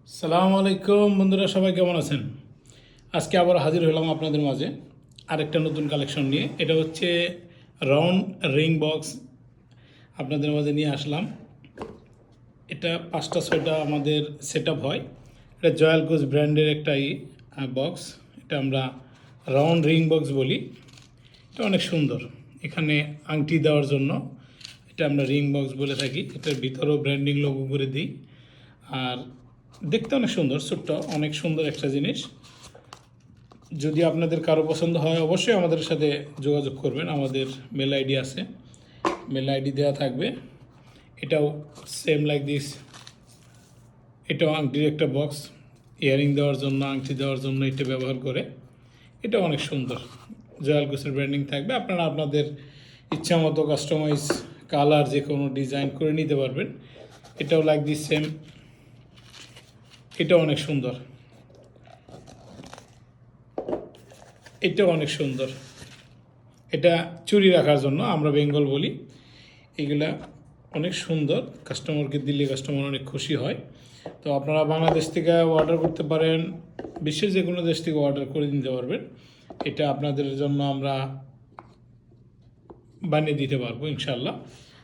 সালামু আলাইকুম বন্ধুরা, সবাই কেমন আছেন? আজকে আবার হাজির হলাম আপনাদের মাঝে আরেকটা নতুন কালেকশন নিয়ে। এটা হচ্ছে রাউন্ড রিং বক্স আপনাদের মাঝে নিয়ে আসলাম। এটা 5টা 6টা আমাদের সেট আপ হয়। এটা জয়াল কোচ ব্র্যান্ডের একটা বক্স। এটা আমরা রাউন্ড রিং বক্স বলি। এটা অনেক সুন্দর। এখানে আংটি দেওয়ার জন্য এটা আমরা রিং বক্স বলে থাকি। এটার ভিতরেও ব্র্যান্ডিং লোগো করে দিই। আর দেখতে অনেক সুন্দর, ছোট্ট, অনেক সুন্দর একটা জিনিস। যদি আপনাদের কারো পছন্দ হয় অবশ্যই আমাদের সাথে যোগাযোগ করবেন। আমাদের মেল আইডি আছে, মেল আইডি দেওয়া থাকবে। এটাও সেম লাইক দিস। এটাও আংটির একটা বক্স, ইয়ারিং দেওয়ার জন্য, আংটি দেওয়ার জন্য এটা ব্যবহার করে। এটা অনেক সুন্দর, জয়াল গোসের ব্র্যান্ডিং থাকবে। আপনারা আপনাদের ইচ্ছা মতো কাস্টমাইজ কালার যে কোনো ডিজাইন করে নিতে পারবেন। এটাও লাইক দিস সেম। এটাও অনেক সুন্দর, এটাও অনেক সুন্দর। এটা চুরি রাখার জন্য, আমরা বেঙ্গল বলি। এগুলা অনেক সুন্দর, কাস্টমারকে দিলে কাস্টমার অনেক খুশি হয়। তো আপনারা বাংলাদেশ থেকে অর্ডার করতে পারেন, বিশ্বের যে কোনো দেশ থেকে অর্ডার করে দিতে পারবেন। এটা আপনাদের জন্য আমরা বানিয়ে দিতে পারবো ইনশাল্লাহ।